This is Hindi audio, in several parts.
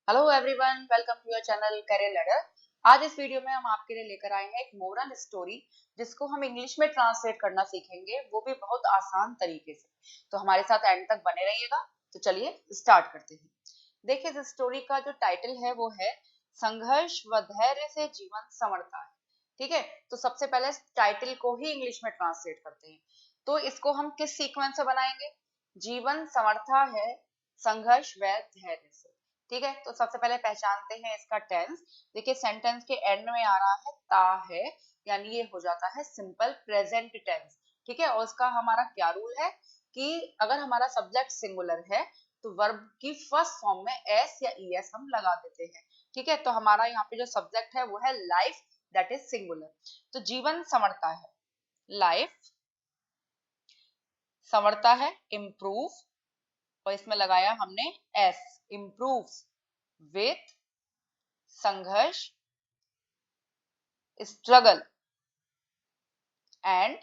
Hello everyone, welcome to your channel career ladder. आज इस वीडियो में हम आपके लिए लेकर आए हैं एक मोरल स्टोरी जिसको हम इंग्लिश में ट्रांसलेट करना सीखेंगे, वो भी बहुत आसान तरीके से। तो हमारे साथ एंड तक बने रहिएगा। तो चलिए स्टार्ट करते हैं। देखिए, इस स्टोरी का जो टाइटल है वो है संघर्ष व धैर्य से जीवन संवरता है। ठीक है, तो सबसे पहले टाइटल को ही इंग्लिश में ट्रांसलेट करते हैं। तो इसको हम किस सीक्वेंस से बनाएंगे? जीवन संवरता है संघर्ष व धैर्य से। ठीक है, तो सबसे पहले पहचानते हैं इसका टेंस। देखिए, सेंटेंस के एंड में आ रहा है ता है, यानी ये हो जाता है सिंपल प्रेजेंट टेंस। ठीक है, और उसका हमारा क्या रूल है कि अगर हमारा सब्जेक्ट सिंगुलर है तो वर्ब की फर्स्ट फॉर्म में एस या ईएस हम लगा देते हैं। ठीक है, तो हमारा यहाँ पे जो सब्जेक्ट है वो है लाइफ, दैट इज सिंगुलर। तो जीवन संवरता है, लाइफ संवरता है, इम्प्रूव, और इसमें लगाया हमने एस, इम्प्रूव विथ संघर्ष, स्ट्रगल एंड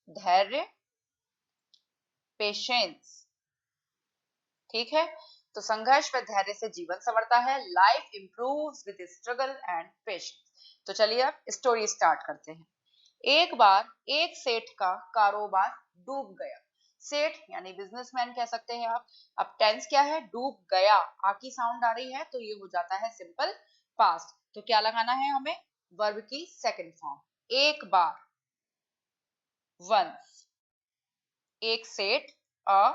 धैर्य, पेशेंस। ठीक है, तो संघर्ष व धैर्य से जीवन संवरता है, life improves with struggle and patience. तो चलिए अब स्टोरी स्टार्ट करते हैं। एक बार एक सेठ का कारोबार डूब गया। सेठ यानी बिजनेसमैन कह सकते हैं आप। अब टेंस क्या है? डूब गया, आ की साउंड आ रही है तो ये हो जाता है सिंपल पास्ट। तो क्या लगाना है हमें? वर्ब की सेकंड फॉर्म। एक बार, वंस, एक सेठ, अ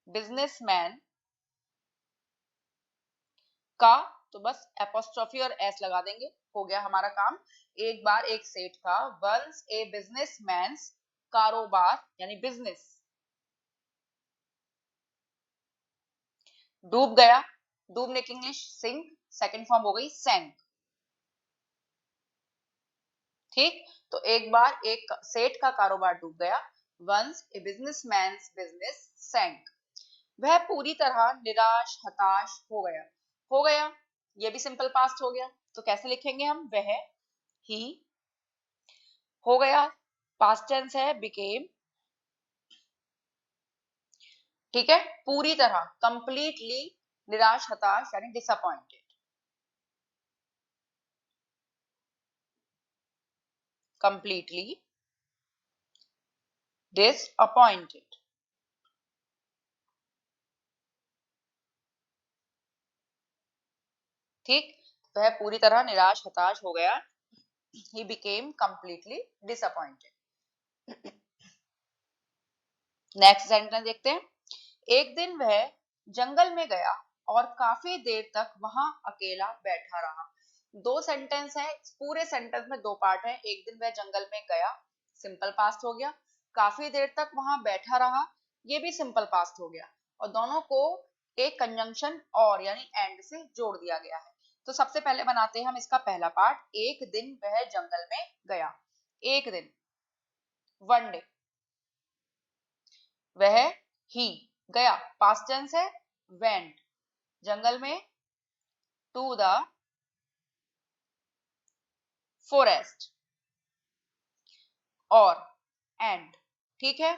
बिजनेसमैन का, तो बस एपोस्ट्रोफी और एस लगा देंगे, हो गया हमारा काम। एक बार एक सेठ का, वंस ए बिजनेसमैन्स, कारोबार यानी बिजनेस डूब गया। डूबने की इंग्लिश सिंक, सेकंड फॉर्म हो गई सैंक। ठीक, तो एक बार एक सेठ का कारोबार डूब गया, वंस ए बिजनेसमैन्स बिजनेस सैंक। वह पूरी तरह निराश हताश हो गया। हो गया, ये भी सिंपल पास्ट हो गया, तो कैसे लिखेंगे हम? वह, ही, हो गया, पास्ट टेंस है, बिकेम। ठीक है, पूरी तरह, कंप्लीटली निराश हताश यानी डिसअपॉइंटेड, कंप्लीटली डिसअपॉइंटेड। ठीक, वह पूरी तरह निराश हताश हो गया, he became completely disappointed। Next sentence देखते हैं। एक दिन वह जंगल में गया और काफी देर तक वहां अकेला बैठा रहा। दो सेंटेंस है, पूरे सेंटेंस में दो पार्ट है। एक दिन वह जंगल में गया, सिंपल पास्ट हो गया। काफी देर तक वहां बैठा रहा, ये भी सिंपल पास्ट हो गया। और दोनों को एक कंजंक्शन और यानी एंड से जोड़ दिया गया है। तो सबसे पहले बनाते हैं हम इसका पहला पार्ट। एक दिन वह जंगल में गया, एक दिन, वन डे। वह, ही, गया, पास्ट टेंस है, वेंट, जंगल में, टू द फॉरेस्ट, और एंड। ठीक है,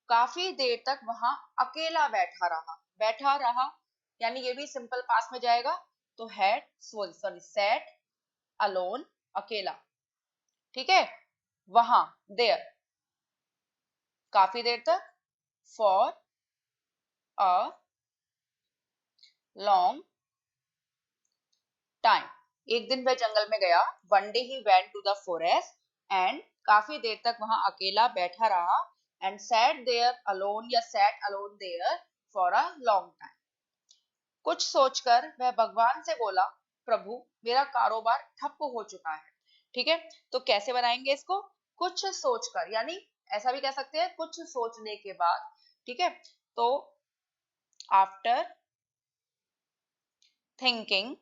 काफी देर तक वहां अकेला बैठा रहा। बैठा रहा यानी ये भी सिंपल पास में जाएगा, तो हैड, सॉरी सैट अलोन, अकेला। ठीक है, वहां, देयर, काफी देर तक, फॉर अ लॉन्ग टाइम। एक दिन वह जंगल में गया, one day he went to the forest, and काफी देर तक वहां अकेला बैठा रहा, एंड सैट देयर अलोन या sat alone there for a long time. कुछ सोचकर वह भगवान से बोला, प्रभु मेरा कारोबार ठप हो चुका है। ठीक है, तो कैसे बनाएंगे इसको? कुछ सोचकर, यानी ऐसा भी कह सकते हैं कुछ सोचने के बाद। ठीक है, तो after thinking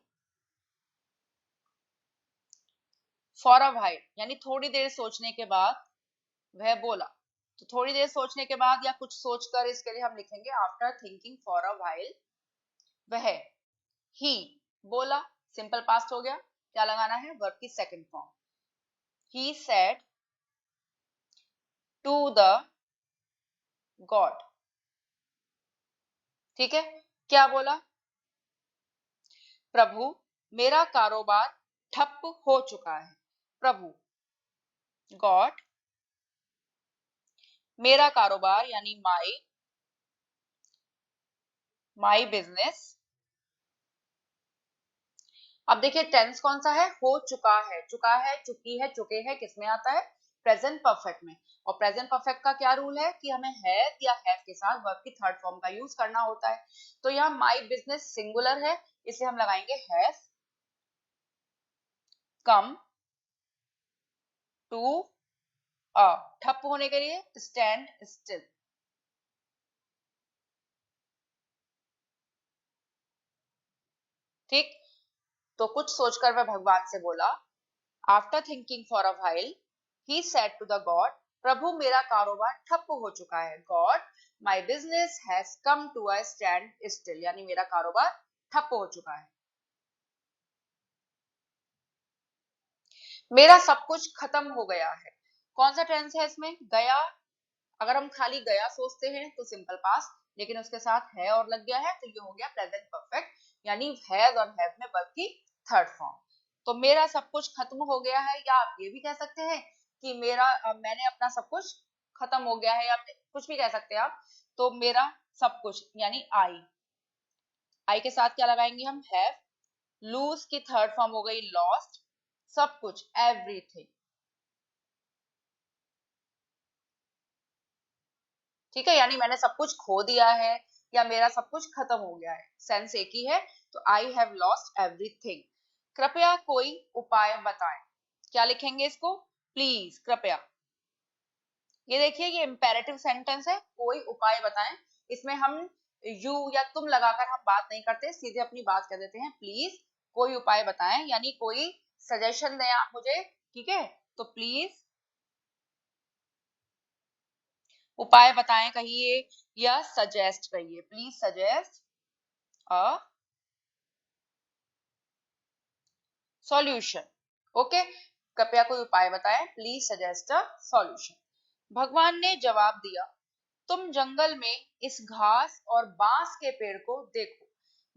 for a while, यानी थोड़ी देर सोचने के बाद वह बोला। तो थोड़ी देर सोचने के बाद या कुछ सोचकर, इसके लिए हम लिखेंगे after thinking for a while. वह, ही, बोला, सिंपल पास्ट हो गया। क्या लगाना है? वर्ब की second form. He said to the god. ठीक है, क्या बोला? प्रभु मेरा कारोबार ठप हो चुका है। प्रभु गॉड, मेरा कारोबार यानी माई बिजनेस। अब देखिए टेंस कौन सा है, हो चुका है, चुका है, चुकी है, चुके हैं, किसमें आता है, प्रेजेंट परफेक्ट में। और प्रेजेंट परफेक्ट का क्या रूल है कि हमें हैज या हैव के साथ वर्ब की थर्ड फॉर्म का यूज करना होता है। तो यहाँ माई बिजनेस सिंगुलर है, इसे हम लगाएंगे हैज कम टू अ, ठप होने के लिए स्टैंड स्टिल। ठीक, तो कुछ सोचकर वह भगवान से बोला, after thinking for a while he said to the god, प्रभु मेरा कारोबार ठप हो चुका है। God my business has come to a standstill, यानी मेरा कारोबार ठप हो चुका है। मेरा सब कुछ खत्म हो गया है, कौन सा टेंस है इसमें, गया। अगर हम खाली गया सोचते हैं तो सिंपल पास्ट, लेकिन उसके साथ है और लग गया है तो ये हो गया प्रेजेंट परफेक्ट, यानी हैज और हैव में वर्ब की थर्ड फॉर्म। तो मेरा सब कुछ खत्म हो गया है, या आप ये भी कह सकते हैं कि मैंने अपना सब कुछ खत्म हो गया है, या कुछ भी कह सकते हैं आप। तो मेरा सब कुछ यानी आई के साथ क्या लगाएंगे हम, हैव। लूज की थर्ड फॉर्म हो गई लॉस्ट, सब कुछ एवरीथिंग। ठीक है, यानी मैंने सब कुछ खो दिया है या मेरा सब कुछ खत्म हो गया है, सेंस एक ही है। तो आई हैव लॉस्ट एवरीथिंग। कृपया कोई उपाय बताएं, क्या लिखेंगे इसको, प्लीज, कृपया। ये देखिए ये इंपेरेटिव सेंटेंस है, कोई उपाय बताएं। इसमें हम यू या तुम लगाकर हम बात नहीं करते, सीधे अपनी बात कह देते हैं, प्लीज कोई उपाय बताएं, यानी कोई सजेशन दें आप मुझे। ठीक है, तो प्लीज उपाय बताएं कहिए, या सजेस्ट कहिए, please suggest a solution. Okay, कृपया कोई उपाय बताएं, प्लीज सजेस्ट अ सॉल्यूशन। भगवान ने जवाब दिया, तुम जंगल में इस घास और बांस के पेड़ को देखो।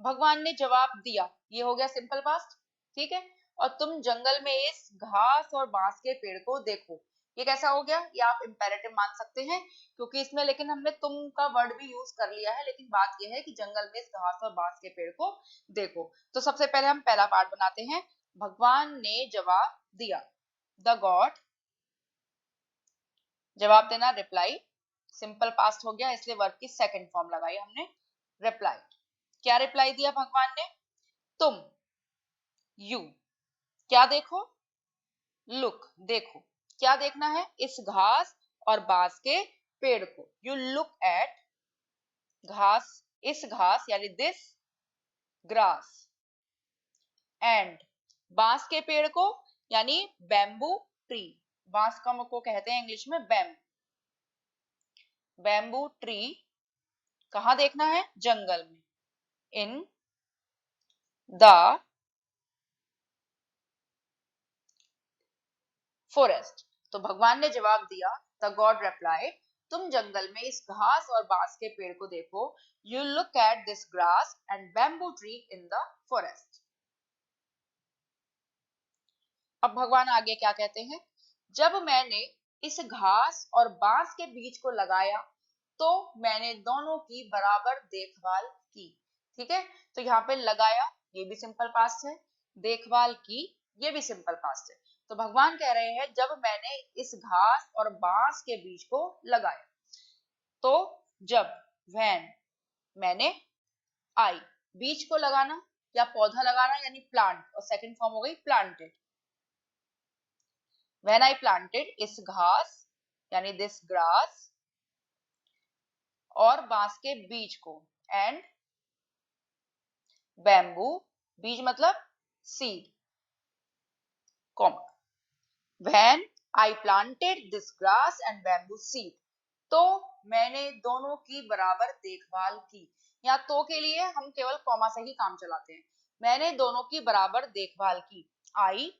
भगवान ने जवाब दिया, ये हो गया सिंपल पास्ट। ठीक है, और तुम जंगल में इस घास और बांस के पेड़ को देखो, ये कैसा हो गया, ये आप इंपेरेटिव मान सकते हैं, क्योंकि इसमें लेकिन हमने तुम का वर्ड भी यूज कर लिया है, लेकिन बात यह है कि जंगल में इस घास और बांस के पेड़ को देखो। तो सबसे पहले हम पहला पार्ट बनाते हैं, भगवान ने जवाब दिया, द गॉड, जवाब देना रिप्लाई, सिंपल पास्ट हो गया इसलिए वर्ब की सेकंड फॉर्म लगाई हमने, रिप्लाई। क्या रिप्लाई दिया भगवान ने, तुम, यू, क्या देखो, लुक, देखो, क्या देखना है, इस घास और बांस के पेड़ को, यू लुक एट घास, इस घास यानी दिस ग्रास, एंड बांस के पेड़ को यानी बैम्बू ट्री, बांस को कहते हैं इंग्लिश में बैम्बू ट्री, कहाँ देखना है, जंगल में, इन द फॉरेस्ट। तो भगवान ने जवाब दिया, द गॉड रिप्लाइड, तुम जंगल में इस घास और बांस के पेड़ को देखो, you look at this grass and bamboo tree in the forest. अब भगवान आगे क्या कहते हैं, जब मैंने इस घास और बांस के बीज को लगाया तो मैंने दोनों की बराबर देखभाल की। ठीक है, तो यहाँ पे लगाया ये भी सिंपल पास्ट है, देखभाल की ये भी सिंपल पास्ट है। तो भगवान कह रहे हैं जब मैंने इस घास और बांस के बीज को लगाया, तो जब, व्हेन, मैंने, आई, बीज को लगाना या पौधा लगाना यानी प्लांट, और सेकंड फॉर्म हो गई प्लांटेड, when I planted इस घास यानी दिस ग्रास और बांस के बीज को, एंड बैम्बू, बीज मतलब seed, comma, when I planted this grass and bamboo seed, तो मैंने दोनों की बराबर देखभाल की। यहाँ तो के लिए हम केवल कॉमा से ही काम चलाते हैं, मैंने दोनों की बराबर देखभाल की। आई,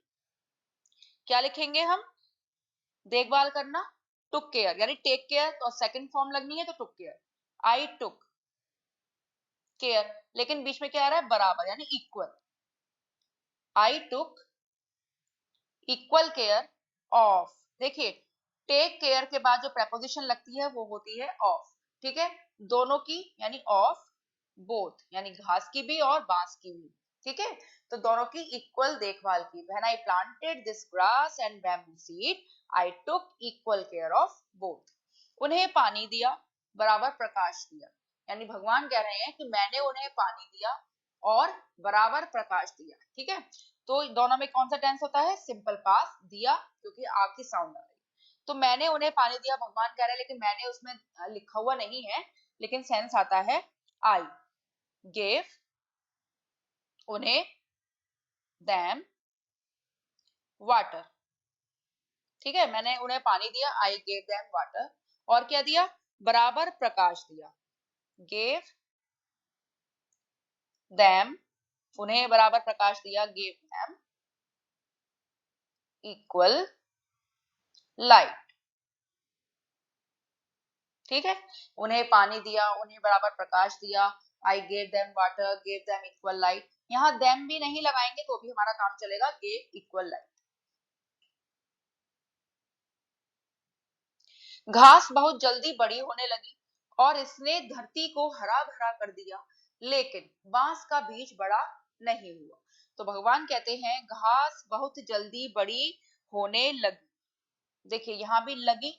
क्या लिखेंगे हम, देखभाल करना, टुक केयर यानी टेक केयर, तो सेकंड फॉर्म लगनी है तो टुक केयर, आई टुक केयर, लेकिन बीच में क्या आ रहा है, बराबर यानी equal, I took equal care of. देखिए टेक केयर के बाद जो preposition लगती है वो होती है ऑफ, ठीक है, दोनों की यानी ऑफ बोथ, यानी घास की भी और बांस की भी, ठीक है, तो दोनों की इक्वल देखभाल की। When I planted this grass and bamboo seed I took equal care of both. उन्हें पानी दिया, बराबर प्रकाश दिया, यानी भगवान कह रहे हैं कि मैंने उन्हें पानी दिया और बराबर प्रकाश दिया, ठीक है, तो दोनों में कौन सा टेंस होता है, सिंपल पास्ट दिया, क्योंकि आ की साउंड आ रही है। तो मैंने उन्हें पानी दिया भगवान कह रहे हैं, लेकिन मैंने उसमें लिखा हुआ नहीं है, लेकिन सेंस आता है आई गेव उन्हें देम वाटर, ठीक है, मैंने उन्हें पानी दिया, आई गेव देम वाटर, और क्या दिया, बराबर प्रकाश दिया, गेव देम उन्हें बराबर प्रकाश दिया, गेव देम इक्वल लाइट, ठीक है, उन्हें पानी दिया, उन्हें बराबर प्रकाश दिया, I gave them water, gave them equal light. यहाँ देम भी नहीं लगाएंगे तो भी हमारा काम चलेगा, गेव इक्वल लाइट। घास बहुत जल्दी बड़ी होने लगी और इसने धरती को हरा भरा कर दिया, लेकिन बांस का बीज बड़ा नहीं हुआ। तो भगवान कहते हैं घास बहुत जल्दी बड़ी होने लगी, देखिए यहाँ भी लगी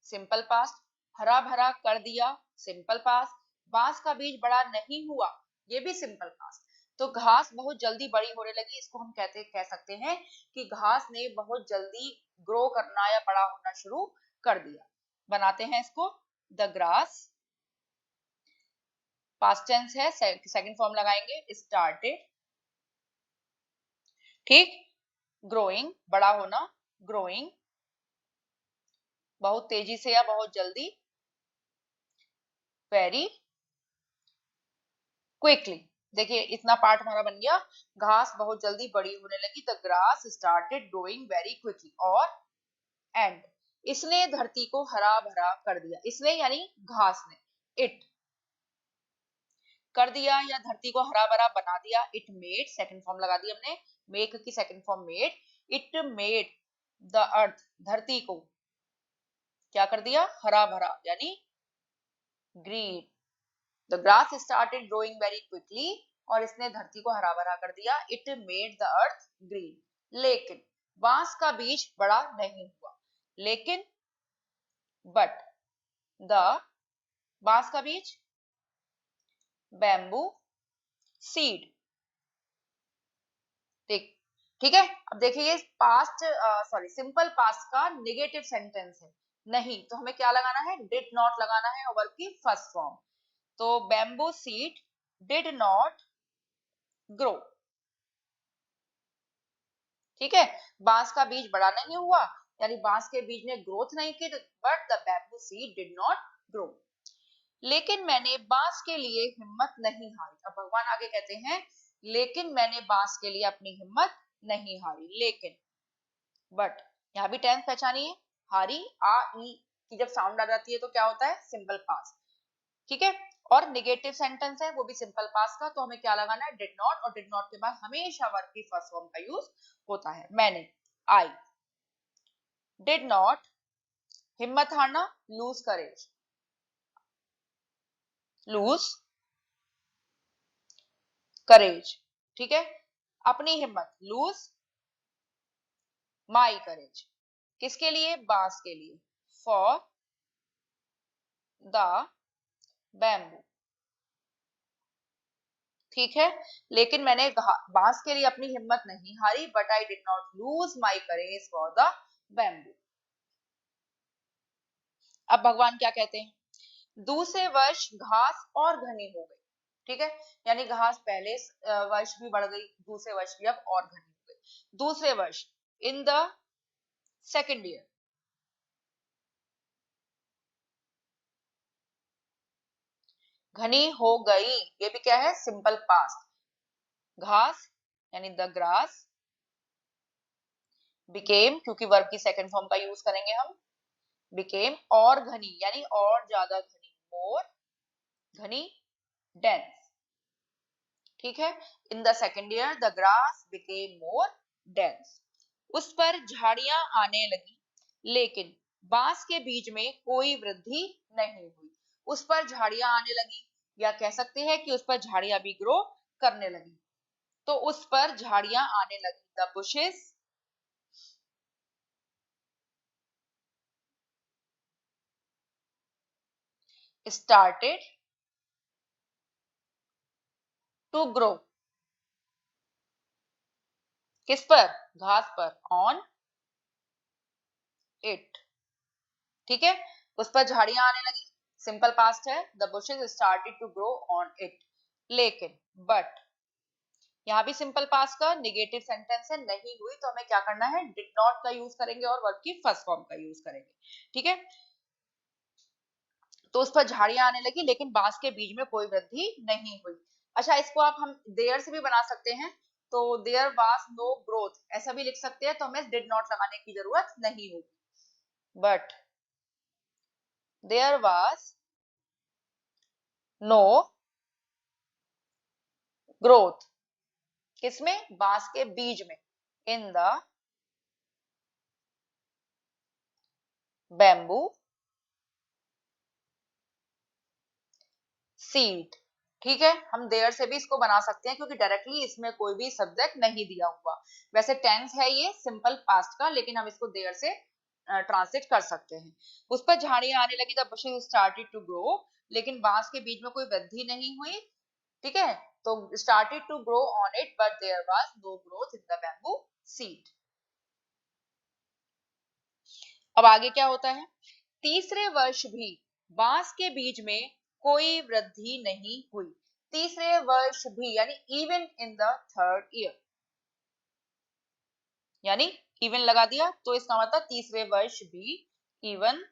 सिंपल पास्ट, हरा भरा कर दिया सिंपल पास्ट, बांस का बीज बड़ा नहीं हुआ ये भी सिंपल पास्ट। तो घास बहुत जल्दी बड़ी होने लगी, इसको हम कह सकते हैं कि घास ने बहुत जल्दी ग्रो करना या बड़ा होना शुरू कर दिया। बनाते हैं इसको, द ग्रास पास्ट टेंस है, सेकंड फॉर्म लगाएंगे स्टार्टेड, ठीक, ग्रोइंग बड़ा होना, ग्रोइंग बहुत तेजी से या बहुत जल्दी, वेरी क्विकली। देखिए इतना पार्ट हमारा बन गया, घास बहुत जल्दी बड़ी होने लगी, the grass started growing very quickly, और एंड इसने धरती को हरा भरा कर दिया, इसने यानी घास ने, इट कर दिया या धरती को हरा भरा बना दिया, इट मेड सेकंड फॉर्म लगा दी हमने, मेक की second form made, it made the earth धरती को क्या कर दिया, हरा भरा यानी green. The grass started growing very quickly, और इसने धरती को हरा भरा कर दिया, it made the earth green. लेकिन बांस का बीज बड़ा नहीं हुआ, लेकिन बट द बांस का बीज बैम्बू सीड, ठीक, ठीक है। अब देखिए ये पास्ट सॉरी सिंपल पास्ट का नेगेटिव सेंटेंस है, नहीं तो हमें क्या लगाना है, डिड नॉट लगाना है, और वर्ब की फर्स्ट फॉर्म। तो bamboo seed did not grow, ठीक है, बांस का बीज बड़ा नहीं हुआ, यानी बांस के बीज ने ग्रोथ नहीं की, but the bamboo seed did not grow. लेकिन मैंने बांस के लिए हिम्मत नहीं हारी। अब भगवान आगे कहते हैं लेकिन मैंने बांस के लिए अपनी हिम्मत नहीं हारी, लेकिन बट यहाँ भी टेंस पहचानिए, हारी आ ई की जब साउंड आ जाती है तो क्या होता है, सिंपल पास्ट, ठीक है, और नेगेटिव सेंटेंस है वो भी सिंपल पास्ट का, तो हमें क्या लगाना है, डिड नॉट, और डिड नॉट के बाद हमेशा वर्ब की फर्स्ट फॉर्म का यूज होता है। मैंने आई डिड नॉट हिम्मत हारना, लूज करेज, लूज करेज, ठीक है, अपनी हिम्मत, लूज माई करेज, किसके लिए, बांस के लिए, फॉर द बैम्बू, ठीक है, लेकिन मैंने बांस के लिए अपनी हिम्मत नहीं हारी, but I did not lose my courage for the bamboo. अब भगवान क्या कहते हैं, दूसरे वर्ष घास और घनी हो गई, ठीक है, यानी घास पहले वर्ष भी बढ़ गई, दूसरे वर्ष भी अब और घनी हो गई। दूसरे वर्ष इन द सेकेंड ईयर, घनी हो गई, ये भी क्या है, सिंपल पास्ट, घास यानी द ग्रास बिकेम, क्योंकि वर्ब की सेकंड फॉर्म का यूज करेंगे हम, बिकेम और घनी यानी और ज्यादा घनी, मोर घनी, डेंस, ठीक है। In the second year the grass became more dense, उस पर झाड़ियां आने लगी लेकिन बांस के बीज में कोई वृद्धि नहीं हुई। उस पर झाड़ियां आने लगी, या कह सकते हैं कि उस पर झाड़ियां भी ग्रो करने लगी। तो उस पर झाड़ियां आने लगी, the bushes started to grow, किस पर, घास पर, ऑन इट, ठीक है। उस पर झाड़ियां आने लगी, सिंपल पास्ट है, the bushes started to grow on it, लेकिन बट, यहाँ भी सिंपल पास्ट का निगेटिव सेंटेंस है, नहीं हुई, तो हमें क्या करना है, डिड नॉट का यूज करेंगे और वर्ब की फर्स्ट फॉर्म का यूज करेंगे, ठीक है। तो उस पर झाड़ियां आने लगी लेकिन बांस के बीज में कोई वृद्धि नहीं हुई। अच्छा, इसको आप हम देयर से भी बना सकते हैं, तो देयर वाज नो ग्रोथ ऐसा भी लिख सकते हैं, तो हमें डिड नॉट लगाने की जरूरत नहीं होगी। But there was no growth, किसमें, बांस के बीज में, इन द बैम्बू सीड, ठीक है। हम देयर से भी इसको बना सकते हैं क्योंकि डायरेक्टली इसमें कोई भी सब्जेक्ट नहीं दिया हुआ। वैसे टेंस है ये सिंपल पास्ट का, लेकिन हम इसको देयर से ट्रांसलेट कर सकते हैं। उस पर झाड़ियां आने लगी, the bushes started to grow, लेकिन बांस के बीज में कोई वृद्धि नहीं हुई, ठीक है। तो started to grow on it but there was no growth in the bamboo seed. अब आगे क्या होता है, तीसरे वर्ष भी बांस के बीज में कोई वृद्धि नहीं हुई। तीसरे वर्ष भी यानी even in the third year, यानी इवन लगा दिया तो इसका मतलब तीसरे वर्ष भी, even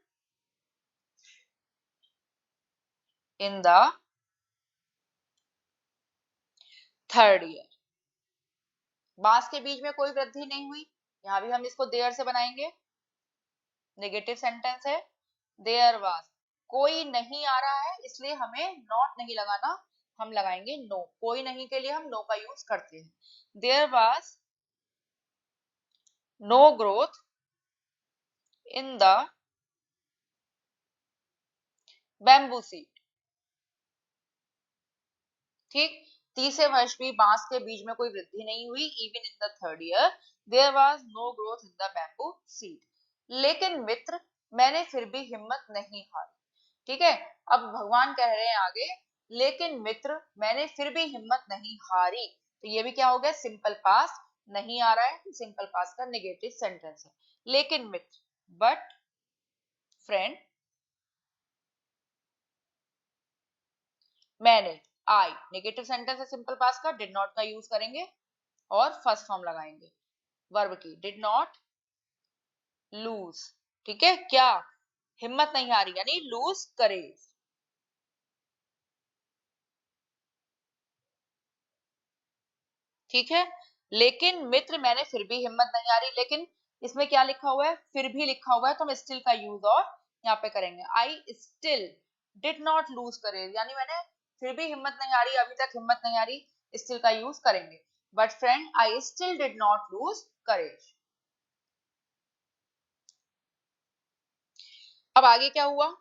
in the third year, बांस के बीज में कोई वृद्धि नहीं हुई। यहां भी हम इसको देयर से बनाएंगे, नेगेटिव सेंटेंस है, देयर वाज, कोई नहीं आ रहा है इसलिए हमें नॉट नहीं लगाना, हम लगाएंगे नो, कोई नहीं के लिए हम नो का यूज करते हैं। There was no growth in the bamboo seed, ठीक। तीसरे वर्ष भी बांस के बीज में कोई वृद्धि नहीं हुई, even in the third year there was no growth in the bamboo seed, लेकिन मित्र मैंने फिर भी हिम्मत नहीं हारी, ठीक है। अब भगवान कह रहे हैं आगे, लेकिन मित्र मैंने फिर भी हिम्मत नहीं हारी, तो ये भी क्या हो गया, सिंपल पास्ट, नहीं आ रहा है तो सिंपल पास्ट का नेगेटिव सेंटेंस है, लेकिन मित्र, बट फ्रेंड, मैंने, आई, नेगेटिव सेंटेंस है सिंपल पास्ट का, डिड नॉट का यूज करेंगे और फर्स्ट फॉर्म लगाएंगे वर्ब की, डिड नॉट लूज, ठीक है, क्या, हिम्मत नहीं हारी यानी लूज करेज, ठीक है। लेकिन मित्र मैंने फिर भी हिम्मत नहीं हारी, लेकिन इसमें क्या लिखा हुआ है, फिर भी लिखा हुआ है, तो हम स्टिल का यूज और यहाँ पे करेंगे, I still did not lose courage, यानी मैंने फिर भी हिम्मत नहीं हारी, अभी तक हिम्मत नहीं हारी, स्टिल का यूज करेंगे। But friend I still did not lose courage. अब आगे क्या हुआ,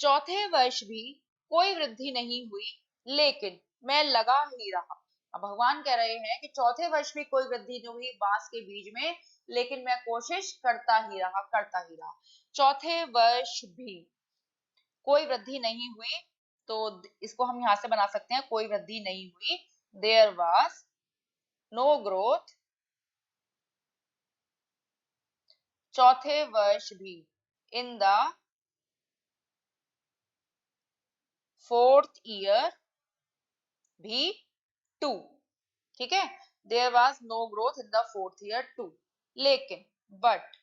चौथे वर्ष भी कोई वृद्धि नहीं हुई लेकिन मैं लगा ही रहा। अब भगवान कह रहे हैं कि चौथे वर्ष भी कोई वृद्धि नहीं हुई बांस के बीज में, लेकिन मैं कोशिश करता ही रहा, करता ही रहा। चौथे वर्ष भी कोई वृद्धि नहीं हुई, तो इसको हम यहां से बना सकते हैं, कोई वृद्धि नहीं हुई, देयर वाज नो ग्रोथ चौथे वर्ष भी, इन द फोर्थ ईयर भी टू, ठीक है। There was no growth in the fourth year too, लेकिन बट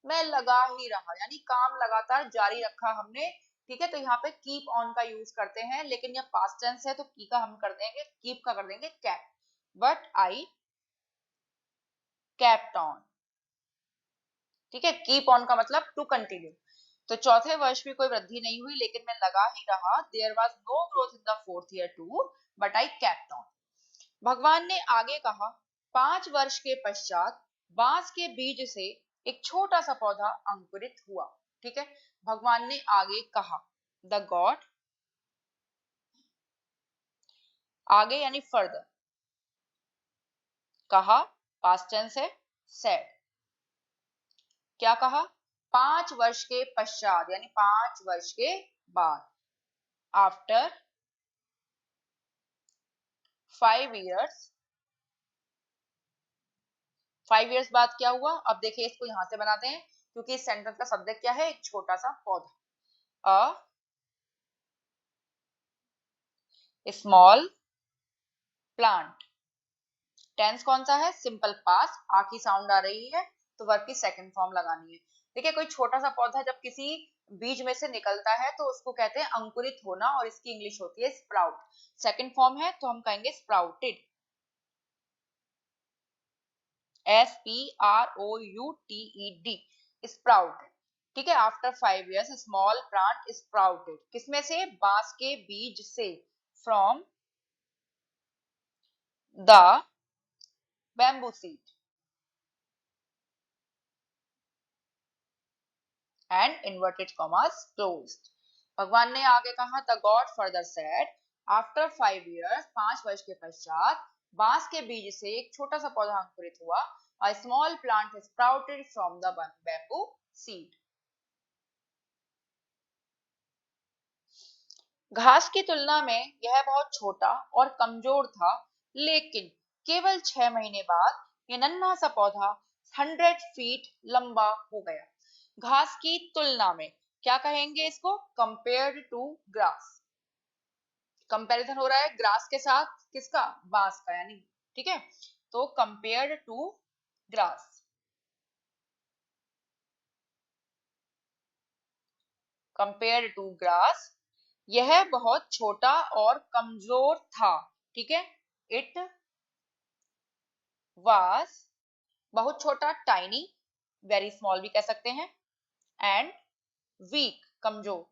मैं लगा ही रहा, यानी काम लगातार जारी रखा हमने, ठीक है। तो यहाँ पे कीप ऑन का यूज करते हैं, लेकिन ये पास्ट टेंस है तो की का हम कर देंगे, कीप का कर देंगे cap, but I kept on, ठीक है। कीप ऑन का मतलब टू कंटिन्यू। तो चौथे वर्ष भी कोई वृद्धि नहीं हुई लेकिन मैं लगा ही रहा, there was no growth in the fourth year too, but I kept on. भगवान ने आगे कहा, 5 वर्ष के पश्चात बांस के बीज से एक छोटा सा पौधा अंकुरित हुआ। ठीक है, भगवान ने आगे कहा, द गॉड, आगे यानी फर्दर, कहा पास्ट टेंस है, सेड, क्या कहा, 5 वर्ष के पश्चात यानी 5 वर्ष के बाद, आफ्टर 5 years, 5 years बाद क्या हुआ। अब देखिए इसको यहां से बनाते हैं, क्योंकि इस सेंटेंस का सब्जेक्ट क्या है, एक छोटा सा पौधा, अ स्मॉल प्लांट, टेंस कौन सा है, सिंपल पास्ट, आ की साउंड आ रही है तो वर्ब की सेकंड फॉर्म लगानी है। देखिए कोई छोटा सा पौधा जब किसी बीज में से निकलता है तो उसको कहते हैं अंकुरित होना, और इसकी इंग्लिश होती है स्प्राउट। सेकंड फॉर्म है तो हम कहेंगे स्प्राउटेड, SPROUTED, स्प्राउट। ठीक है, after 5 years small plant sprouted, किसमें से, बांस के बीज से, from the bamboo seed, and inverted commas closed. भगवान ने आगे कहा, the God further said, after 5 years, 5 वर्ष के पश्चात बांस के बीज से एक छोटा सा पौधा अंकुरित हुआ, a small plant sprouted from the bamboo seed. घास की तुलना में यह बहुत छोटा और कमजोर था, लेकिन केवल 6 महीने बाद यह नन्हा सा पौधा 100 फीट लंबा हो गया। घास की तुलना में, क्या कहेंगे इसको, कंपेयर्ड टू ग्रास, कंपैरिजन हो रहा है ग्रास के साथ, किसका, बांस का यानी, ठीक है, तो compared to grass, compared to grass, यह बहुत छोटा और कमजोर था। ठीक है, इट वाज, बहुत छोटा, टाइनी, वेरी स्मॉल भी कह सकते हैं, एंड वीक, कमजोर।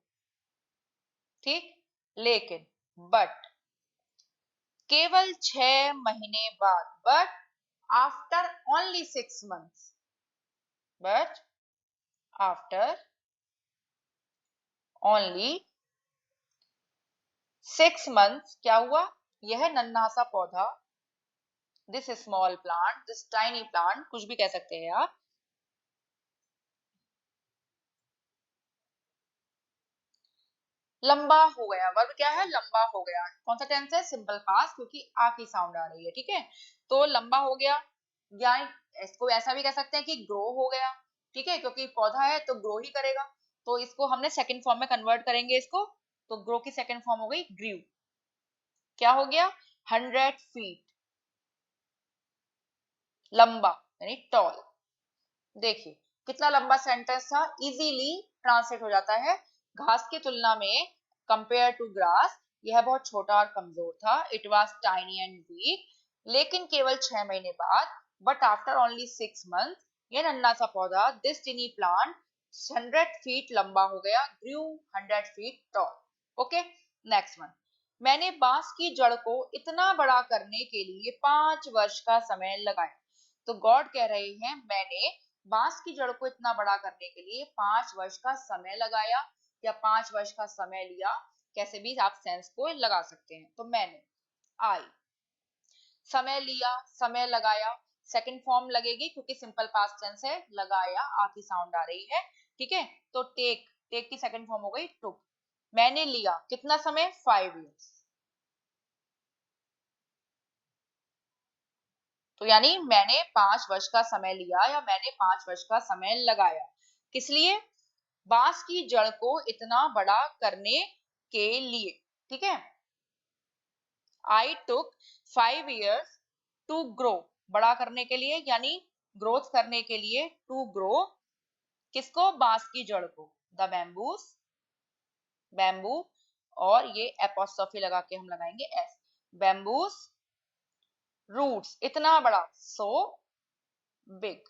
ठीक, लेकिन, बट, केवल 6 महीने बाद, but after only 6 months, but after only 6 months क्या हुआ, यह नन्हा सा पौधा, this small plant, this tiny plant, कुछ भी कह सकते हैं आप, लंबा हो गया। वर्ब क्या है, लंबा हो गया। कौन सा टेंस है, सिंपल पास्ट, क्योंकि आ की साउंड आ रही है। ठीक है, तो लंबा हो गया, या इसको ऐसा भी कह सकते हैं कि ग्रो हो गया। ठीक है, क्योंकि पौधा है तो ग्रो ही करेगा, तो इसको हमने सेकंड फॉर्म में कन्वर्ट करेंगे इसको, तो ग्रो की सेकंड फॉर्म हो गई ग्रीव, क्या हो गया, 100 फीट, लंबा यानी टॉल। देखिए कितना लंबा सेंटेंस था, इजीली ट्रांसलेट हो जाता है। घास की तुलना में, कंपेयर टू ग्रास, यह बहुत छोटा और कमजोर था, it was tiny and weak, लेकिन केवल 6 महीने बाद, बट आफ्टर ओनली 6 months, यह नन्हा सा पौधा, दिस टिनी प्लांट, 100 फीट लंबा हो गया, ग्रू 100 feet toll. Okay, next one, मैंने बांस की जड़ को इतना बड़ा करने के लिए 5 वर्ष का समय लगाया। तो गॉड कह रहे हैं, मैंने बांस की जड़ को इतना बड़ा करने के लिए 5 वर्ष का समय लगाया, या 5 वर्ष का समय लिया, कैसे भी आप सेंस को लगा सकते हैं। तो मैंने, आई, समय लिया, समय लगाया, सेकंड फॉर्म लगेगी क्योंकि सिंपल पास्ट टेंस है, लगाया, आ की साउंड आ रही है। ठीक है, तो टेक, टेक की सेकंड फॉर्म हो गई टुक। मैंने लिया कितना समय, 5 years, तो यानी मैंने 5 वर्ष का समय लिया, या मैंने 5 वर्ष का समय लगाया, किस लिए, बांस की जड़ को इतना बड़ा करने के लिए। ठीक है, आई टुक 5 years टू ग्रो, बड़ा करने के लिए यानी ग्रोथ करने के लिए, टू ग्रो, किसको, बांस की जड़ को, द बैम्बूस, बैम्बू, और ये एपोस्ट्रोफी लगा के हम लगाएंगे एस, बैम्बूस रूट्स, इतना बड़ा, सो बिग।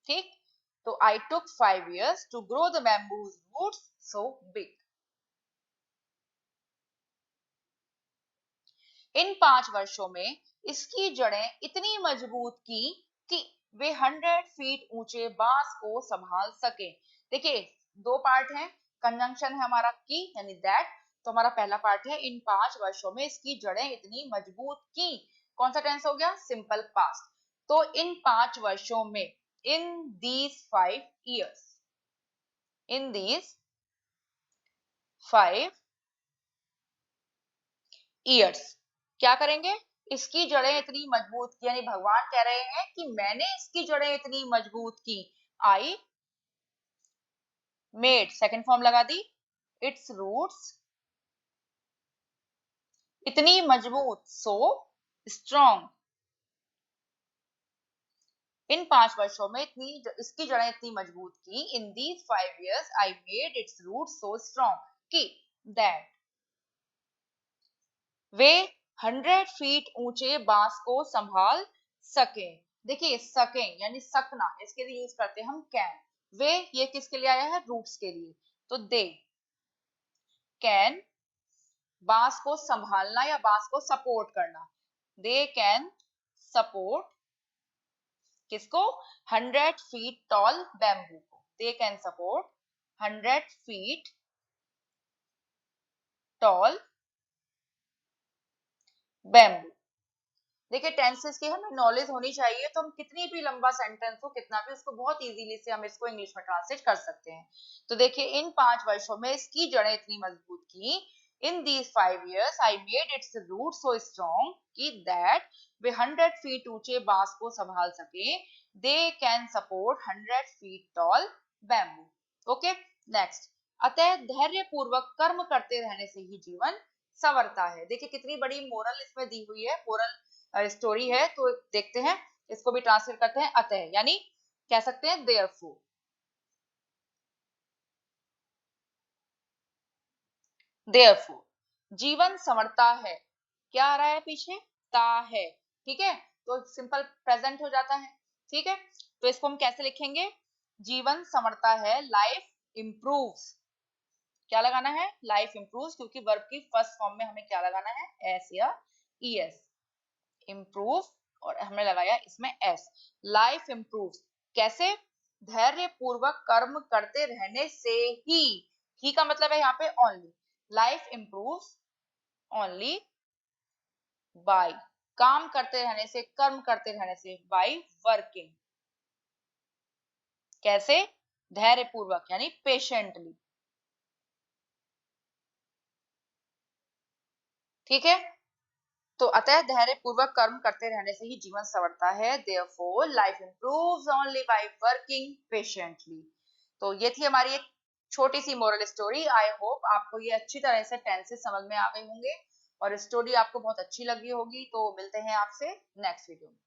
ठीक, तो I took 5 years to grow the bamboos roots so big. इन 5 वर्षों में इसकी जड़ें इतनी मजबूत की कि वे 100 फीट ऊंचे बांस को संभाल सके। देखिए, दो पार्ट हैं, कंजंक्शन है हमारा की यानी दैट। तो हमारा पहला पार्ट है इन 5 वर्षों में इसकी जड़ें इतनी मजबूत की। कौन सा टेंस हो गया? Simple past. तो इन 5 वर्षों में, इन these 5 years, in these 5 years क्या करेंगे? इसकी जड़ें इतनी मजबूत की, यानी भगवान कह रहे हैं कि मैंने इसकी जड़ें इतनी मजबूत की। आई मेड, सेकंड फॉर्म लगा दी, इट्स रूट्स इतनी मजबूत, सो स्ट्रॉन्ग। इन 5 वर्षों में इसकी जड़ें इतनी मजबूत की। In these 5 years I made its root so strong कि दैट वे 100 फीट ऊंचे बांस को संभाल सके। देखिए, सके यानी सकना, इसके लिए यूज करते हैं हम कैन। वे, ये किसके लिए आया है? रूट्स के लिए। तो दे कैन, बांस को संभालना या बांस को सपोर्ट करना। दे कैन सपोर्ट किसको? 100 फीट टॉल बैम्बू को। दे can support 100 feet tall bamboo. देखिए, टेंसेस की हमें नॉलेज होनी चाहिए, तो हम कितनी भी लंबा सेंटेंस हो, कितना भी, उसको बहुत इजीली से हम इसको इंग्लिश में ट्रांसलेट कर सकते हैं। तो देखिए, इन 5 वर्षों में इसकी जड़ें इतनी मजबूत की। In these 5 years I made its root so strong कि दैट वे 100 फीट ऊंचे बांस को संभाल सके। They can support 100 feet tall bamboo. Okay, next. अतः धैर्य पूर्वक कर्म करते रहने से ही जीवन संवरता है। देखिए, कितनी बड़ी मोरल इसमें दी हुई है, मोरल स्टोरी है। तो देखते हैं, इसको भी ट्रांसलेट करते हैं। अतः यानी कह सकते हैं देयरफॉर। देयरफॉर जीवन संवरता है। क्या आ रहा है पीछे? ता है। ठीक है, तो सिंपल प्रेजेंट हो जाता है। ठीक है, तो इसको हम कैसे लिखेंगे? जीवन संवरता है, लाइफ इंप्रूव्स। क्या लगाना है? लाइफ इंप्रूव्स, क्योंकि वर्ब की फर्स्ट फॉर्म में हमें क्या लगाना है? एस या ईएस। इम्प्रूव, और हमने लगाया इसमें एस। लाइफ इंप्रूव्स कैसे? धैर्य पूर्वक कर्म करते रहने से ही का मतलब है यहाँ पे only. Life improves only by, काम करते रहने से, कर्म करते रहने से, बाय वर्किंग। कैसे? धैर्य पूर्वक यानी पेशेंटली। ठीक है, तो अतः धैर्य पूर्वक कर्म करते रहने से ही जीवन संवरता है। Therefore, life improves only by working patiently। तो ये थी हमारी एक छोटी सी मोरल स्टोरी। आई होप आपको ये अच्छी तरह से टेंसेस समझ में आ गए होंगे और स्टोरी आपको बहुत अच्छी लगी होगी। तो मिलते हैं आपसे नेक्स्ट वीडियो में।